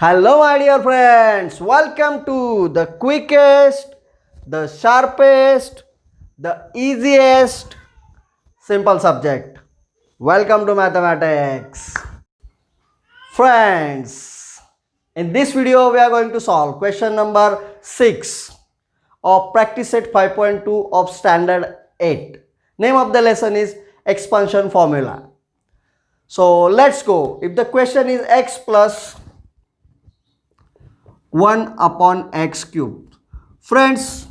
Hello, my dear friends. Welcome to the quickest, the sharpest, the easiest simple subject. Welcome to mathematics. Friends, in this video, we are going to solve question number 6 of practice set 5.2 of standard 8. Name of the lesson is expansion formula. So let's go. If the question is x plus 1 upon x cube. Friends,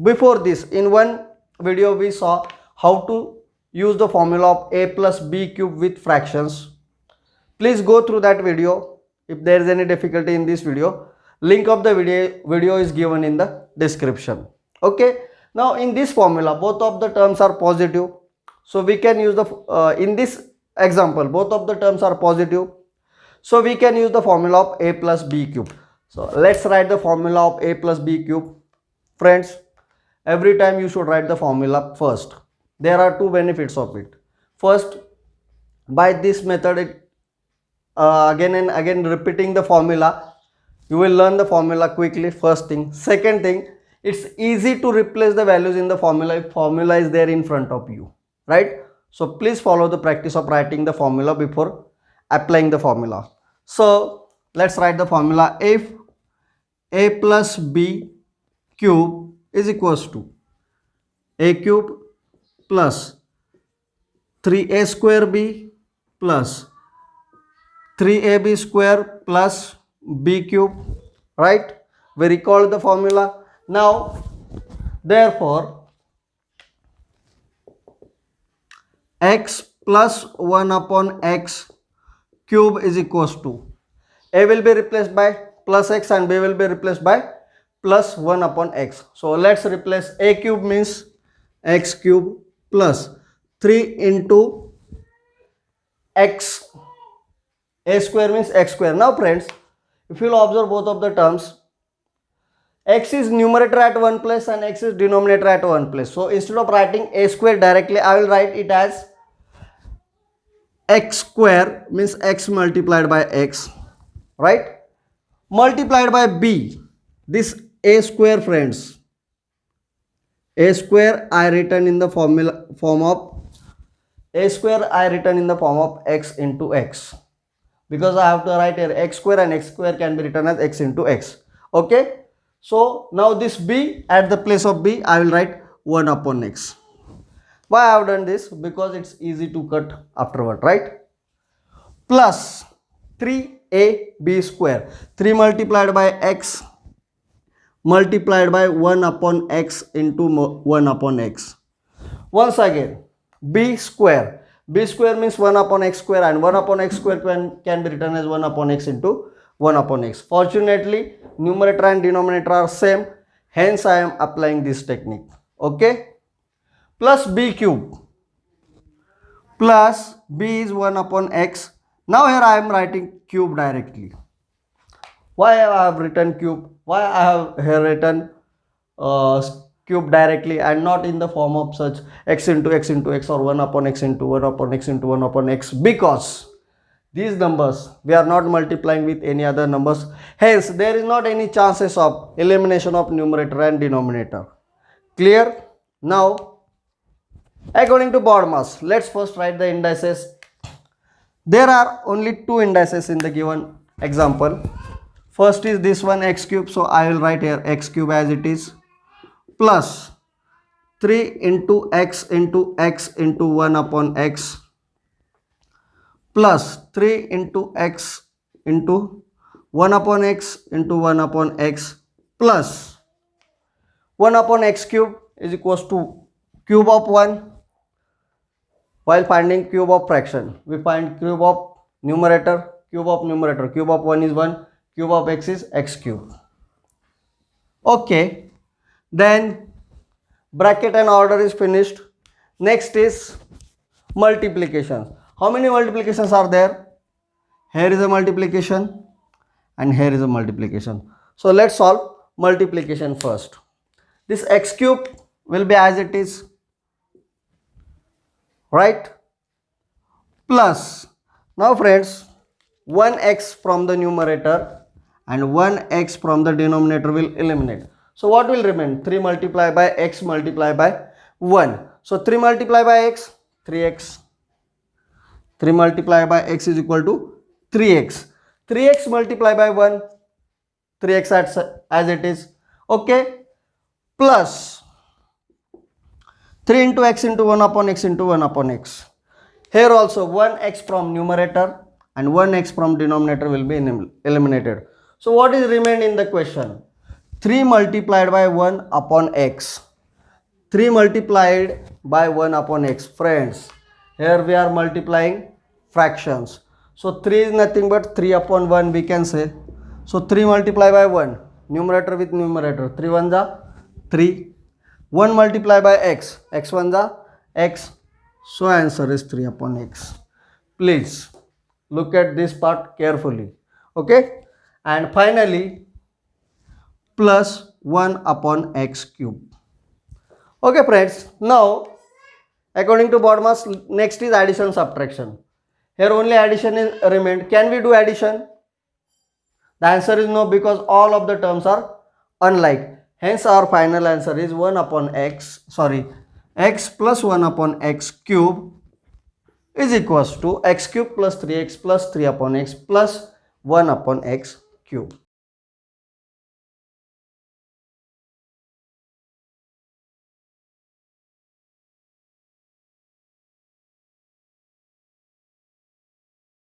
before this in one video we saw how to use the formula of a plus b cube with fractions. Please go through that video. If there is any difficulty in this video, link of the video is given in the description. Okay, now in this formula both of the terms are positive, so we can use the in this example both of the terms are positive, so we can use the formula of a plus b cube. So let's write the formula of a plus b cube. Friends, every time you should write the formula first. There are two benefits of it. First, by this method again and again repeating the formula, you will learn the formula quickly. First thing. Second thing, it's easy to replace the values in the formula if formula is there in front of you, right? So please follow the practice of writing the formula before applying the formula. So let's write the formula. If a plus b cube is equals to a cube plus 3a square b plus 3ab square plus b cube, right? We recall the formula. Now therefore x plus 1 upon x cube is equals to, a will be replaced by plus x and b will be replaced by plus 1 upon x. So let's replace a cube means x cube plus 3 into x, a square means x square. Now friends, if you will observe both of the terms, x is numerator at one place and x is denominator at one place. So instead of writing a square directly, I will write it as x square means x multiplied by x, right? Multiplied by b, this a square, friends, a square I written in the form of a square I written in the form of x into x, because I have to write here x square and x square can be written as x into x. Okay, so now this b, at the place of b I will write 1 upon x. Why I have done this? Because it's easy to cut afterward, right? Plus 3ab square, 3 multiplied by x multiplied by 1 upon x into 1 upon x. Once again, b square means 1 upon x square and 1 upon x square can be written as 1 upon x into 1 upon x. Fortunately, numerator and denominator are same, hence I am applying this technique. Okay, plus b cube, plus b is 1 upon x. Now here I am writing cube directly. Why I have written cube? Why I have here written cube directly and not in the form of such x into x into x or 1 upon x into 1 upon x into 1 upon x? Because these numbers we are not multiplying with any other numbers, hence there is not any chances of elimination of numerator and denominator. Clear? Now according to BODMAS, let's first write the indices. There are only two indices in the given example. First is this one, x cube, so I will write here x cube as it is, plus 3 into x into 1 upon x, plus 3 into x into 1 upon x into 1 upon x, plus 1 upon x cube is equals to cube of 1. While finding cube of fraction, we find cube of numerator, cube of 1 is 1, cube of x is x cube. Okay, then bracket and order is finished. Next is multiplication. How many multiplications are there? Here is a multiplication and here is a multiplication. So let's solve multiplication first. This x cube will be as it is, right? Plus, now friends, 1x from the numerator and 1x from the denominator will eliminate. So what will remain? 3 multiplied by x multiplied by 1. So 3 multiplied by x, 3x. 3 multiplied by x is equal to 3x. 3x multiplied by 1, 3x as it is. Okay. Plus 3 into x into 1 upon x into 1 upon x. Here also 1x from numerator and 1x from denominator will be eliminated. So what is remained in the question? 3 multiplied by 1 upon x. 3 multiplied by 1 upon x. Friends, here we are multiplying fractions. So 3 is nothing but 3 upon 1 we can say. So 3 multiplied by 1, numerator with numerator, 3 1 ja 3. 1 multiplied by x, x 1 ja x. So answer is 3 upon x. Please look at this part carefully. Okay. And finally plus 1 upon x cube. Okay friends, now according to BODMAS, next is addition subtraction. Here only addition is remained. Can we do addition? The answer is no, because all of the terms are unlike. Hence our final answer is 1 upon x, x plus 1 upon x cube is equals to x cube plus 3x plus 3 upon x plus 1 upon x cube.